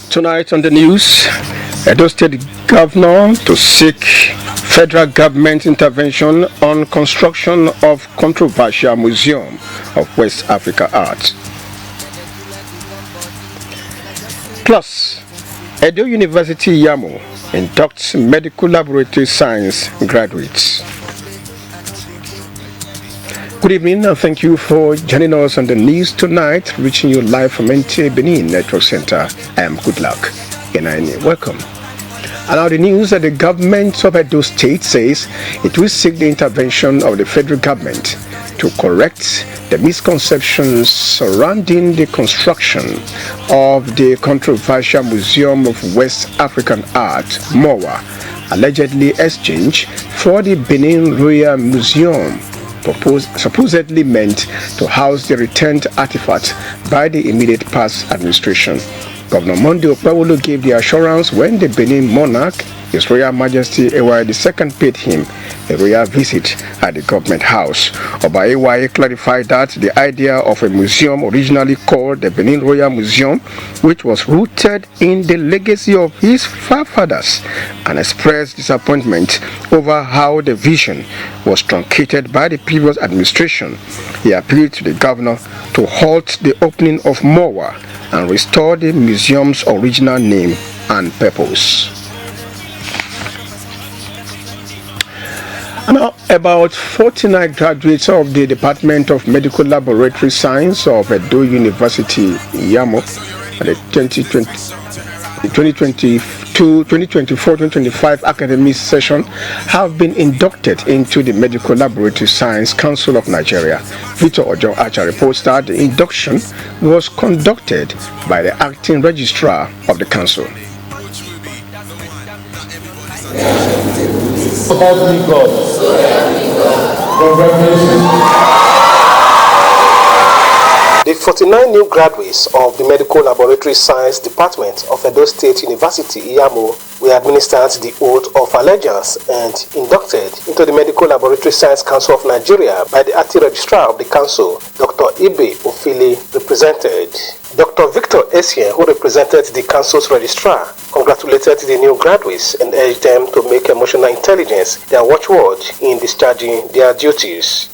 Tonight on the news, Edo State governor to seek federal government intervention on construction of controversial museum of West Africa art. Plus, Edo University Yamo inducts medical laboratory science graduates. Good evening and thank you for joining us on the news tonight, reaching you live from NTA Benin Network Center. I am Good Luck and I welcome. And now the news that the government of Edo State says it will seek the intervention of the federal government to correct the misconceptions surrounding the construction of the controversial Museum of West African Art, MOWA, allegedly exchanged for the Benin Royal Museum, supposedly meant to house the returned artifact by the immediate past administration. Governor Monday Okpewolo gave the assurance when the Benin monarch, His Royal Majesty Ewa II, paid him a royal visit at the government house. Oba Ewa clarified that the idea of a museum originally called the Benin Royal Museum, which was rooted in the legacy of his forefathers, and expressed disappointment over how the vision was truncated by the previous administration. He appealed to the governor to halt the opening of MOWA and restore the museum's original name and purpose. Now, about 49 graduates of the Department of Medical Laboratory Science of Edo University Yamo at the 2024-2025 academic session have been inducted into the Medical Laboratory Science Council of Nigeria. Victor Ojo Acha reports that the induction was conducted by the acting registrar of the council. So help me God. Congratulations. The 49 new graduates of the Medical Laboratory Science Department of Edo State University, Iyamo, were administered the oath of allegiance and inducted into the Medical Laboratory Science Council of Nigeria by the acting registrar of the council, Dr. Ibe Ofili, represented. Dr. Victor Essien, who represented the council's registrar, congratulated the new graduates and urged them to make emotional intelligence their watchword in discharging their duties.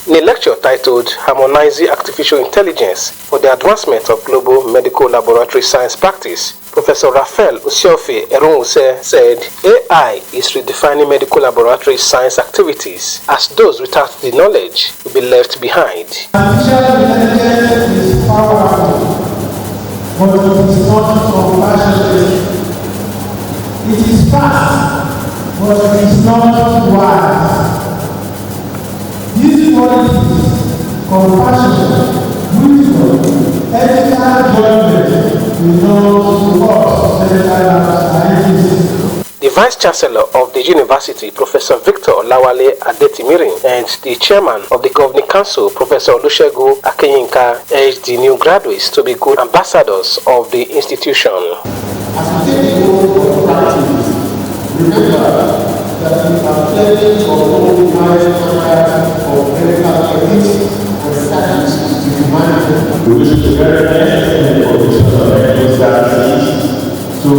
In a lecture titled Harmonizing Artificial Intelligence for the Advancement of Global Medical Laboratory Science Practice, Professor Raphael Usiofe Erunwuse said AI is redefining medical laboratory science activities, as those without the knowledge will be left behind. Artificial intelligence is powerful, but it is not compassionate. It is fast, but it is not wise. These qualities, compassion, wisdom, ethical judgment, belong to us, medical scientists. The Vice Chancellor of the University, Professor Victor Lawale Adetimirin, and the Chairman of the Governing Council, Professor Olusegun Akeyinka, urged the new graduates to be good ambassadors of the institution. As we take the oath of practice, remember that we are pledging for all human for medical ethics and science to humanity. We wish to very best in the conditions of medical sciences to the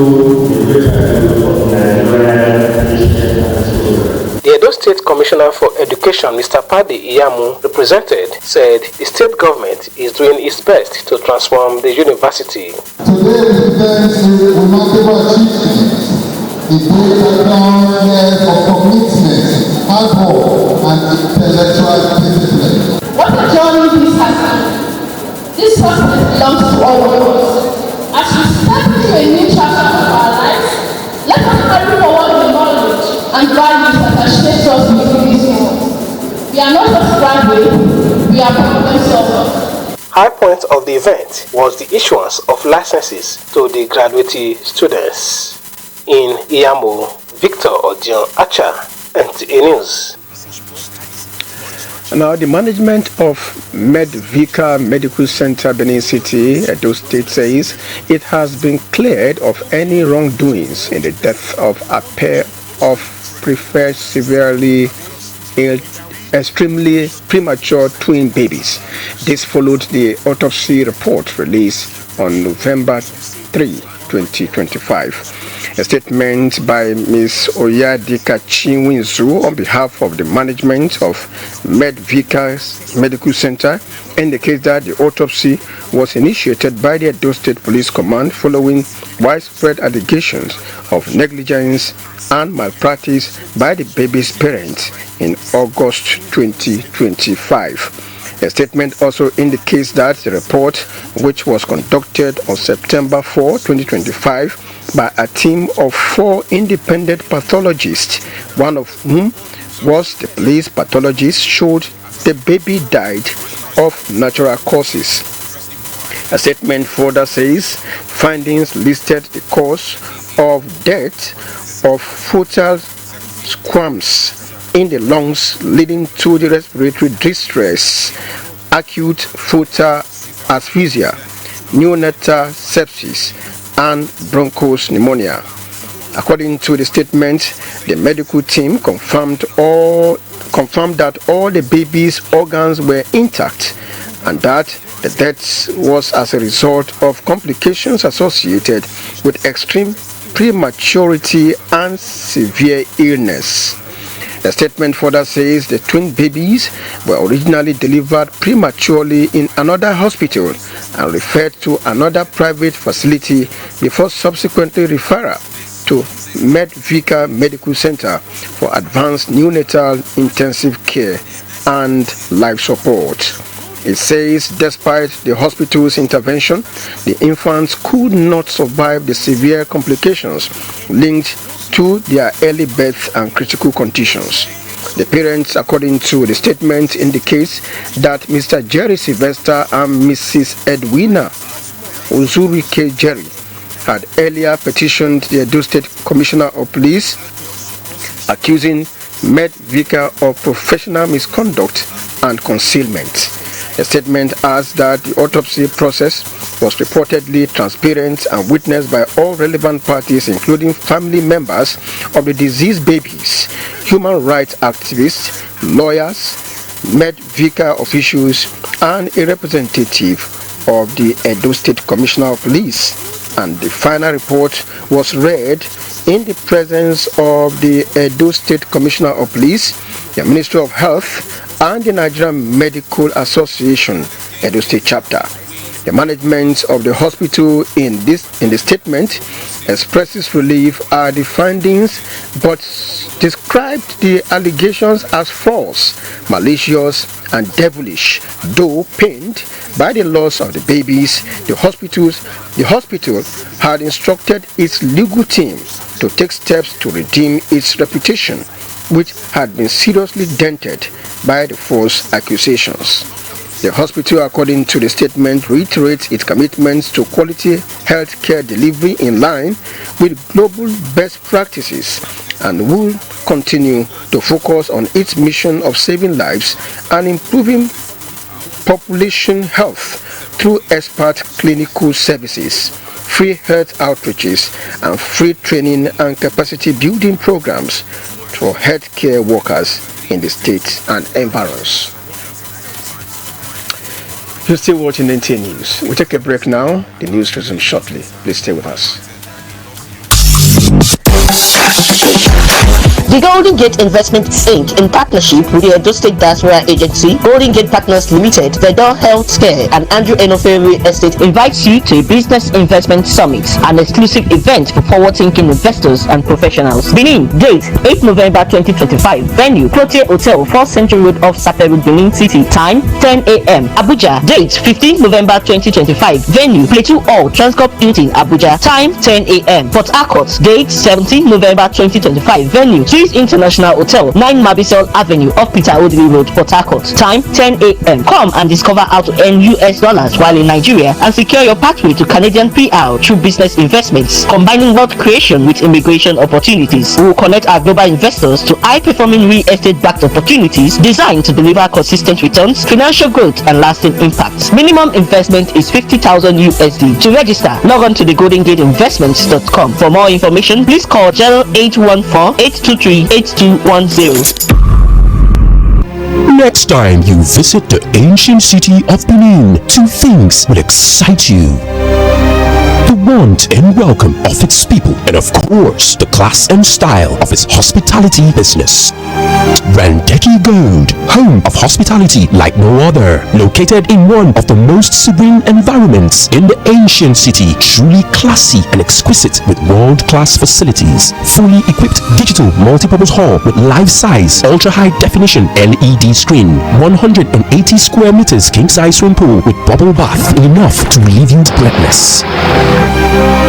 greater good of Nigerian patients and children. The Edo State Commissioner for Education, Mr. Padi Iyamu, represented, said the state government is doing its best to transform the university. Today represents a remarkable achievement. The great background for commitment, hard work, and intellectual discipline. What a journey this has been. success belongs to all of us. As we step into a new chapter of our lives, let us carry forward the knowledge and values that have shaped us into this world. We are not just graduates, we are problem solvers. High point of the event was the issuance of licenses to the graduate students. In Iyamo, Victor Odion Acha, NTA News. Now, the management of Medvica Medical Center, Benin City, Edo State, says it has been cleared of any wrongdoings in the death of a pair of preferred severely ill, extremely premature twin babies. This followed the autopsy report released on November 3, 2025. A statement by Ms. Oyadika Chinwinzu on behalf of the management of Medvica Medical Center indicates that the autopsy was initiated by the Edo State Police Command following widespread allegations of negligence and malpractice by the baby's parents in August 2025. A statement also indicates that the report, which was conducted on September 4, 2025, by a team of 4 independent pathologists, one of whom was the police pathologist, showed the baby died of natural causes. A statement further says findings listed the cause of death of fatal squams in the lungs leading to the respiratory distress, acute fatal asphyxia, neonatal sepsis, and bronchos pneumonia. According to the statement, the medical team confirmed that all the baby's organs were intact and that the death was as a result of complications associated with extreme prematurity and severe illness. The statement further says the twin babies were originally delivered prematurely in another hospital and referred to another private facility before subsequently referral to Medvica Medical Center for advanced neonatal intensive care and life support. It says despite the hospital's intervention, the infants could not survive the severe complications linked to their early birth and critical conditions. The parents, according to the statement, indicates that Mr. Jerry Sylvester and Mrs. Edwina Uzurike Jerry had earlier petitioned the Edo State Commissioner of Police accusing Medvica of professional misconduct and concealment. The statement adds that the autopsy process was reportedly transparent and witnessed by all relevant parties, including family members of the deceased babies, human rights activists, lawyers, Medvica officials, and a representative of the Edo State Commissioner of Police. And the final report was read in the presence of the Edo State Commissioner of Police, the Ministry of Health, and the Nigerian Medical Association, Edo State Chapter. The management of the hospital in the statement expresses relief at the findings, but described the allegations as false, malicious, and devilish. Though pained by the loss of the babies, the hospital had instructed its legal team to take steps to redeem its reputation, which had been seriously dented by the false accusations. The hospital, according to the statement, reiterates its commitments to quality health care delivery in line with global best practices and will continue to focus on its mission of saving lives and improving population health through expert clinical services, free health outreaches, and free training and capacity building programs for healthcare workers in the state and environs. You're still watching NTA News. We'll take a break now. The news resumes shortly. Please stay with us. The Golden Gate Investments Inc. in partnership with the Edo State Diaspora Agency, Golden Gate Partners Limited, Vedor Healthcare, and Andrew Enofe Real Estate invites you to a Business Investment Summit, an exclusive event for forward-thinking investors and professionals. Benin, date 8 November 2025. Venue, Clotier Hotel, 4th Century Road off Saperu, Benin City. Time 10 a.m. Abuja, date 15 November 2025. Venue, Plateau Hall, Transcorp Hilton, Abuja. Time 10 a.m. Port Harcourt, date 17 November 2025. Venue, Swiss International Hotel, 9 Mabisol Avenue, off Peter Odili Road, Port Harcourt. Time 10 a.m. Come and discover how to earn US dollars while in Nigeria and secure your pathway to Canadian PR through business investments, combining wealth creation with immigration opportunities. We will connect our global investors to high-performing real estate-backed opportunities designed to deliver consistent returns, financial growth, and lasting impact. Minimum investment is 50,000 USD. To register, log on to thegoldengateinvestments.com. For more information, please call 0814-823-8210. Next time you visit the ancient city of Benin, two things will excite you: the warmth and welcome of its people, and of course, the class and style of its hospitality business. Randeki Gold, home of hospitality like no other, located in one of the most serene environments in the ancient city, truly classy and exquisite with world-class facilities, fully equipped digital multipurpose hall with life-size, ultra-high definition LED screen, 180 square meters king-size swimming pool with bubble bath, enough to relieve you breathless.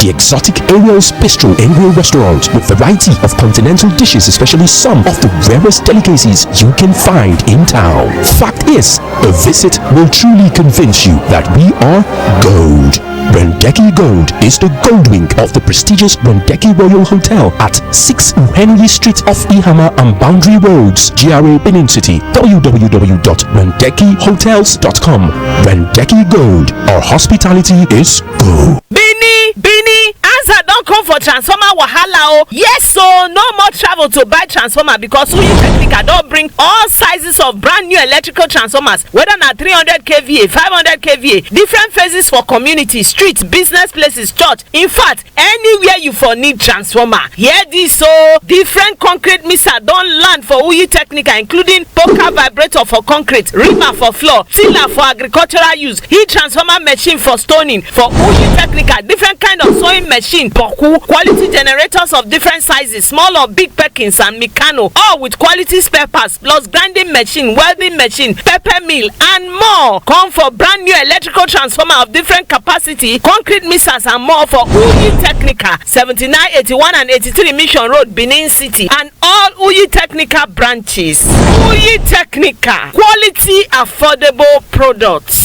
The exotic Ariel's Bistro and Grill restaurant with variety of continental dishes, especially some of the rarest delicacies you can find in town. Fact is, a visit will truly convince you that we are gold. Randeki Gold is the gold wing of the prestigious Randeki Royal Hotel at 6 Henry Street off Ihama and Boundary Roads, GRA Benin City. www.randekihotels.com. Randeki Gold, our hospitality is gold. Bini, answer don't come for transformer wahala o. Yes, so no more travel to buy transformer because Uyi Technica don't bring all sizes of brand new electrical transformers, whether na 300 kVA, 500 kVA, different phases for community, streets, business places, church. In fact, anywhere you for need transformer. Hear this, so different concrete mixer don land for Uyi Technica, including poker vibrator for concrete, reamer for floor, tiller for agricultural use, heat transformer machine for stoning for Uyi Technica, different kind of sewing machine, boku, quality generators of different sizes, small or big Perkins and Mikano, all with quality spare parts, plus grinding machine, welding machine, pepper mill, and more. Come for brand new electrical transformer of different capacity, concrete mixers, and more for Uyi Technica, 79, 81, and 83 Mission Road, Benin City, and all Uyi Technica branches. Uyi Technica, quality, affordable products.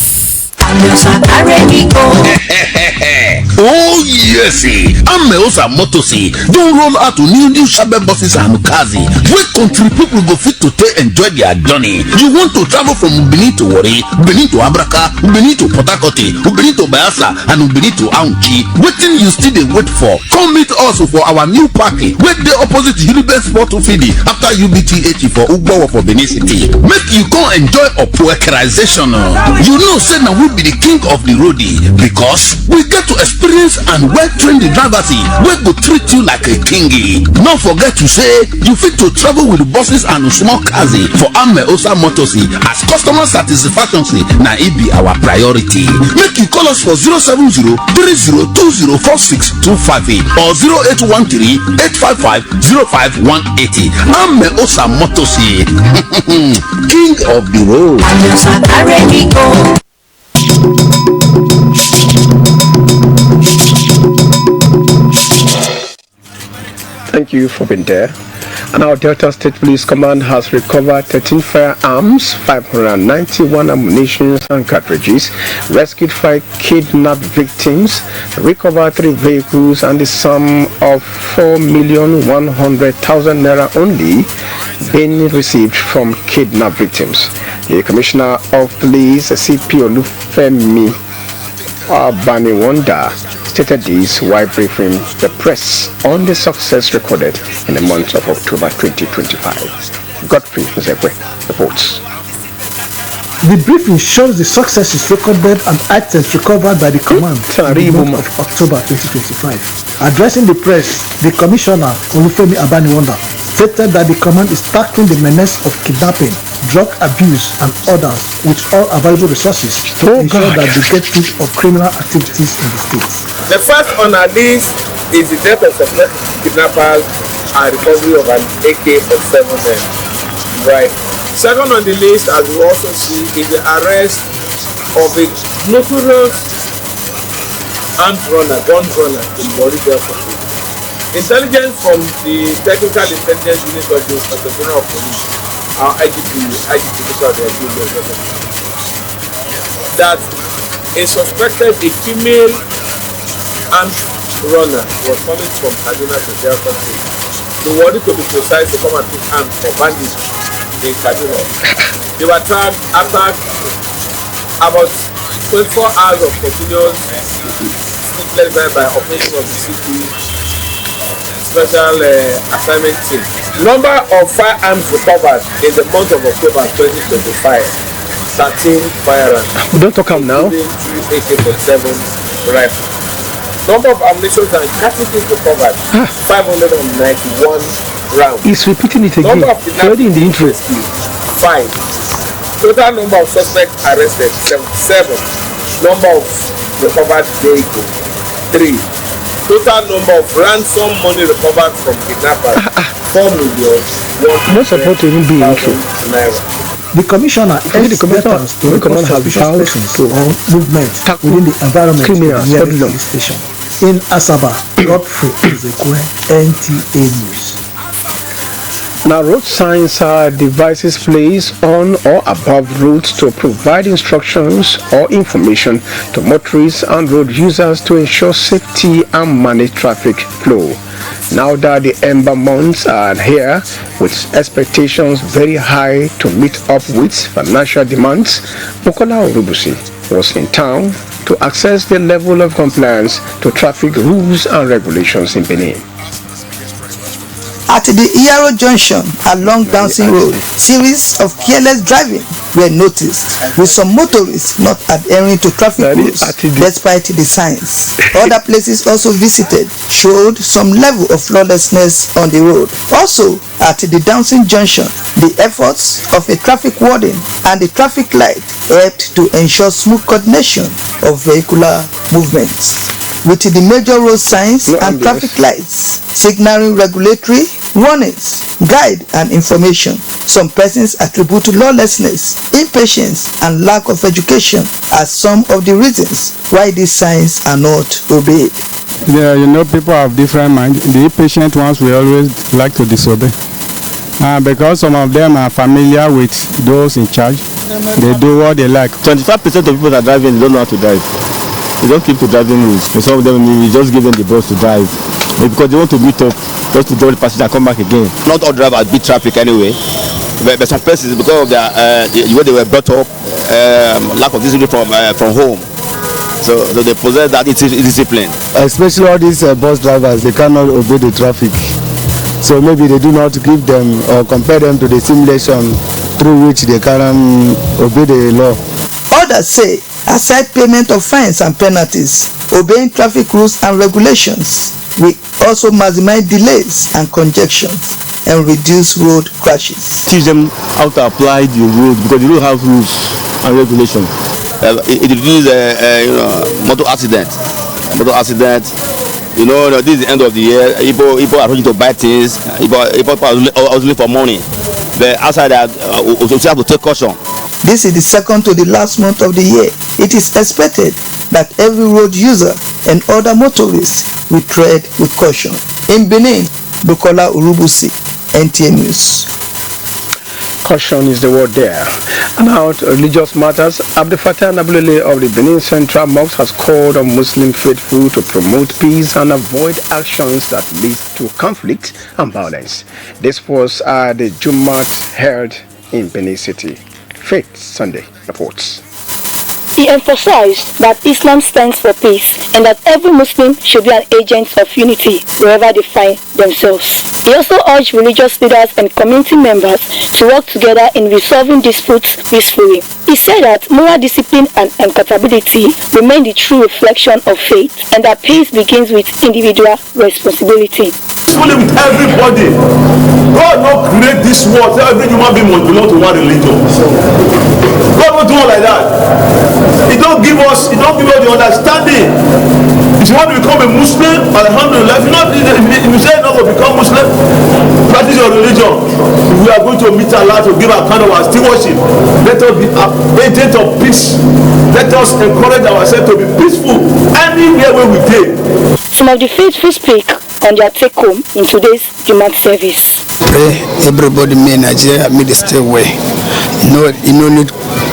Oh yes, Ameosa Motosi don't roll out to new Shabe buses and Mukazi. Where country people go fit to enjoy their journey. You want to travel from Benin to Wari, Benin to Abraka, Benin to Port Harcourt, Benin to Bayelsa, and Benin to Aunchi. Waiting you still they wait for. Come meet us for our new party. Wait the opposite Unibet Sport to Fidi after UBTH for Ugbo for Benin City. Make you come enjoy a poekerization. You know, say now we be the king of the roadie because we get to experience and well-trained drivers wey go treat you like a kingy. Not forget to say you fit to travel with buses and small cars for Ameosa Motors as customer satisfaction na it be our priority. Make you call us for 070-3020-46258 or 0813-855-05180. Ameosa Motors, king of the road. Thank you for being there. And our Delta State Police Command has recovered 13 firearms, 591 ammunition and cartridges, rescued 5 kidnapped victims, recovered 3 vehicles, and the sum of 4,100,000 naira only being received from kidnapped victims. The Commissioner of Police, CP Olufemi Abaniwanda, stated this while briefing the press on the success recorded in the month of October 2025. Godfrey Nzekwe reports. The briefing shows the successes recorded and items recovered by the command in the month of October 2025. Addressing the press, the Commissioner Olufemi Abaniwanda stated that the command is tackling the menace of kidnapping, drug abuse, and others with all available resources to ensure that they get rid of criminal activities in the state. The first on our list is the death of suspected kidnappers and recovery of an AK-47 rifle. Second on the list, as we also see, is the arrest of a notorious gun runner in Warri Delta. Intelligence from the Technical Intelligence Unit of the Inspector General of Police, our IGP that a suspected a female armed runner was coming from Kaduna to Delta State. The Warri, to be precise, to come and pick arms for bandits in Kaduna. They were attacked about 24 hours of continuous sleepless by operation of the city special assignment team. Number of firearms recovered in the month of October 2025, 13 firearms. We don't talk now. Including 2 AK-47 rifles. Number of ammunition and cartridges recovered, 591 rounds. He's repeating it again. Number of already in the intro. 5. Total number of suspects arrested, 77. Number of recovered vehicles, 3. Total number of ransom money recovered from kidnappers, 4 million. Not supposed to even be intro. The commissioner urged veterans to report suspicious persons or movement within the environment of the nearest police station. In Asaba, Godfrey Ezekwe, NTA News. Now, road signs are devices placed on or above roads to provide instructions or information to motorists and road users to ensure safety and manage traffic flow. Now that the ember months are here, with expectations very high to meet up with financial demands, Bukola Urubusi was in town to assess the level of compliance to traffic rules and regulations in Benin. At the Iyaro Junction along Dancing Road, series of careless driving were noticed, with some motorists not adhering to traffic rules despite the signs. Other places also visited showed some level of lawlessness on the road. Also, at the Dancing Junction, the efforts of a traffic warden and the traffic light helped to ensure smooth coordination of vehicular movements. With the major road signs and traffic lights signaling regulatory warnings, guide and information, some persons attribute lawlessness, impatience and lack of education as some of the reasons why these signs are not obeyed. Yeah, people have different minds. The impatient ones will always like to disobey. Because some of them are familiar with those in charge, they do what they like. 25% of people that are driving don't know how to drive. They don't keep to driving rules. And some of them, you just give them the bus to drive. Because they want to meet up, just to drive the passenger and come back again. Not all drivers beat traffic anyway. But some places, because of the way they were brought up, lack of discipline from home. So they possess that discipline. Especially all these bus drivers, they cannot obey the traffic. So maybe they do not give them or compare them to the simulation through which they can obey the law. Others say, aside payment of fines and penalties, obeying traffic rules and regulations will also maximize delays and congestions and reduce road crashes. Teach them how to apply the road because they don't have rules and regulations. It reduces motor accidents. This is the end of the year. People are rushing to buy things. People are looking for money. But outside that, we have to take caution. This is the second to the last month of the year. It is expected that every road user and other motorists will tread with caution. In Benin, Bukola Urubusi, NTA News. Caution is the word there. And out religious matters, Abdel Fattah Nabulele of the Benin Central Mosque has called on Muslim faithful to promote peace and avoid actions that lead to conflict and violence. This was at the Jumat held in Benin City. Faith Sunday reports. He emphasized that Islam stands for peace and that every Muslim should be an agent of unity wherever they find themselves. He also urged religious leaders and community members to work together in resolving disputes peacefully. He said that moral discipline and accountability remain the true reflection of faith and that peace begins with individual responsibility. peacefully with everybody. God not create this world so every human being must belong to one religion. God won't do it like that. He don't give us the understanding. If you want to become a Muslim, alhamdulillah, if you say not to become Muslim, practice your religion. If we are going to meet Allah to give account of our stewardship, let us be agents of peace. Let us encourage ourselves to be peaceful anywhere where we go. Some of the faithful speak on their take home in today's Jumat service. Pray everybody may Nigeria may they stay away. You no need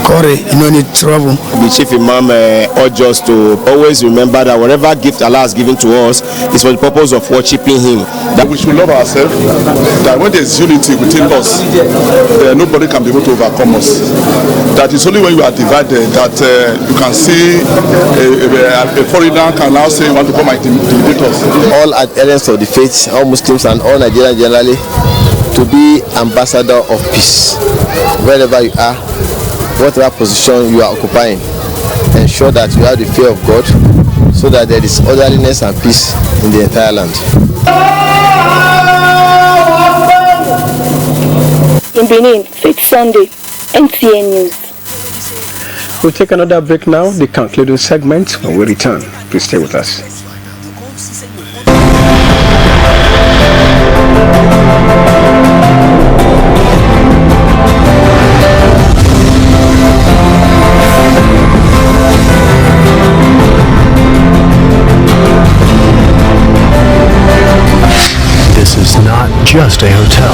worry, you no need trouble. The chief imam urged us to always remember that whatever gift Allah has given to us is for the purpose of worshiping Him. That we should love ourselves. That when there is unity within us, nobody can be able to overcome us. That is only when you are divided that you can see a foreigner can now say, "Want to come and intimidate us." All adherents of the faith, all Muslims and all Nigerians generally, to be ambassador of peace wherever you are, whatever position you are occupying. Ensure that you have the fear of God so that there is orderliness and peace in the entire land. In Benin, Faith Sunday, NTA News. We'll take another break now, the concluding segment. When we return, please stay with us. Not just a hotel.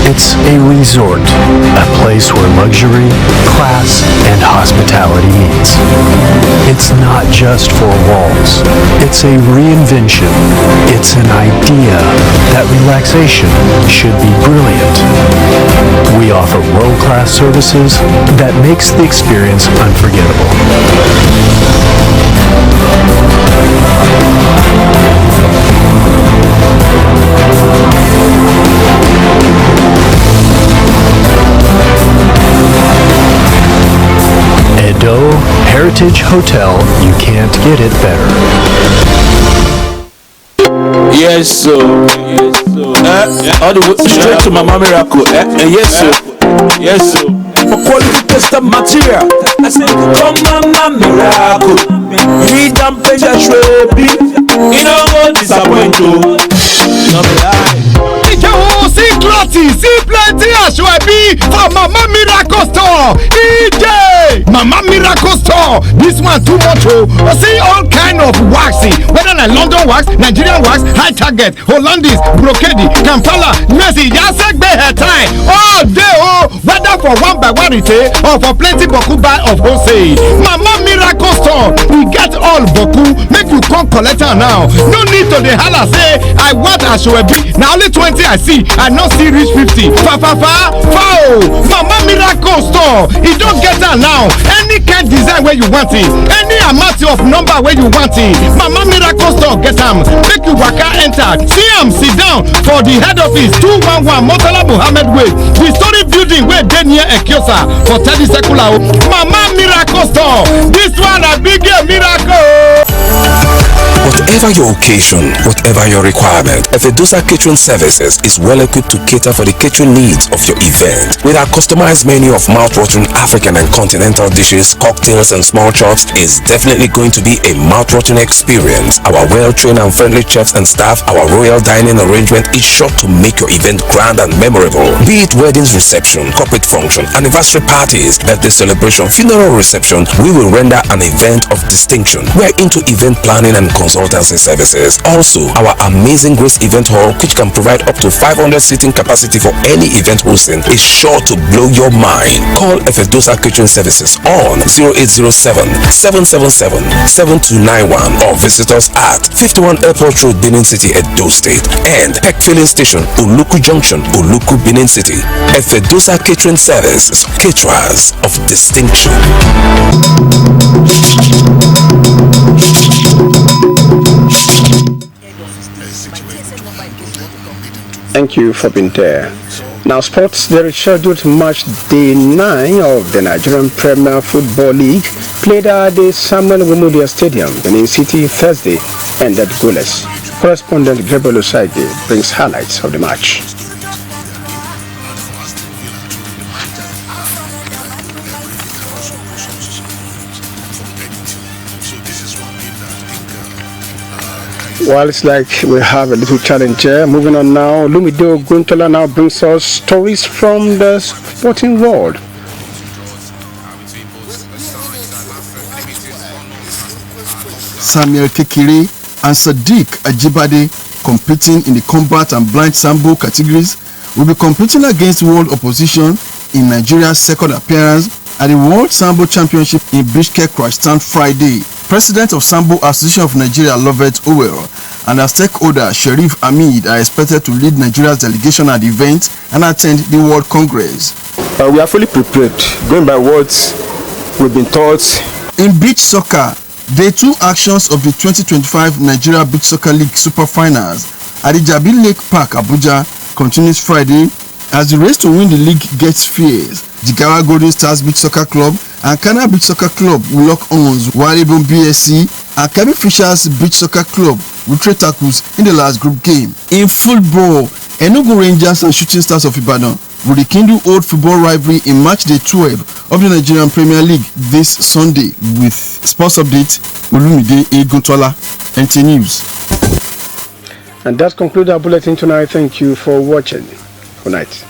It's a resort, a place where luxury, class, and hospitality meets. It's not just four walls. It's a reinvention. It's an idea that relaxation should be brilliant. We offer world-class services that makes the experience unforgettable. Edo Heritage Hotel, you can't get it better. Yes, sir. All the way straight to Mama Miracle. Yes, sir. Yes, sir. For quality custom material, I say, come Mama Miracle. Read and pleasure, baby. You don't go disappoint you. Not lie. See plenty Ashwebi for Mama Miracle Store. DJ Mama Miracle Store. This one too much. See all kind of waxing, whether like London wax, Nigerian wax, high target, Hollandese, brocade, Kampala, Messi, just like hair tie. All day, whether for one by one retail or for plenty boku buy of wholesale. Mama Miracle Store, we get all boku. Make you come collect her now. No need to the holla say I want Ashwebi. Now only 20 I see. I not see reach 50. Mama Miracle Store. It don't get her now. Any kind design where you want it. Any amount of number where you want it. Mama Miracle Store get them. Make you waka enter. See them sit down for the head office 211 Motala Muhammad Way. The story building where they near Ekiosa for 30 Sekula. Mama Miracle Store. This one a big miracle. Whatever your occasion, whatever your requirement, Efedosa Catering Services is well equipped to cater for the catering needs of your event. With our customized menu of mouth-watering African and continental dishes, cocktails and small chops, is definitely going to be a mouth-watering experience. Our well-trained and friendly chefs and staff, our royal dining arrangement is sure to make your event grand and memorable. Be it weddings reception, corporate function, anniversary parties, birthday celebration, funeral reception, we will render an event of distinction. We're into event planning and consultancy services. Also, our amazing Grace Event Hall, which can provide up to 500 seating capacity for any event hosting, is sure to blow your mind. Call Efedosa Catering Services on 0807-777-7291 or visit us at 51 Airport Road, Benin City, Edo State, and Peck Filling Station, Uluku Junction, Uluku, Benin City. Efedosa Catering Services, caterers of distinction. Thank you for being there. Now sports, there is scheduled match day 9 of the Nigerian Premier Football League played at the Samuel Wumudia Stadium, Benin City, Thursday, ended goalless. Correspondent Gabriel Osaide brings highlights of the match. Well, it's like we have a little challenge here. Moving on now, Lumido Guntola now brings us stories from the sporting world. Samuel Kekere and Sadiq Ajibade, competing in the combat and blind sambo categories, will be competing against world opposition in Nigeria's second appearance at the World Sambo Championship in Bishkek, Kyrgyzstan Friday. President of Sambo Association of Nigeria, Lovett Owell, and our stakeholder, Sharif Hamid, are expected to lead Nigeria's delegation at the event and attend the World Congress. We are fully prepared, going by what we've been taught. In beach soccer, Day 2 actions of the 2025 Nigeria Beach Soccer League Super Finals at the Jabi Lake Park, Abuja, continues Friday as the race to win the league gets fierce. Jigawa Golden Stars Beach Soccer Club and Kana Beach Soccer Club will lock arms, while Ibom BSC and Kebbi Fishers Beach Soccer Club will trade tackles in the last group game. In football, Enugu Rangers and Shooting Stars of Ibadan will rekindle old football rivalry in match day 12 of the Nigerian Premier League this Sunday. With sports update, Olumide Eguntola, NT News. And that concludes our bulletin tonight. Thank you for watching. Good night.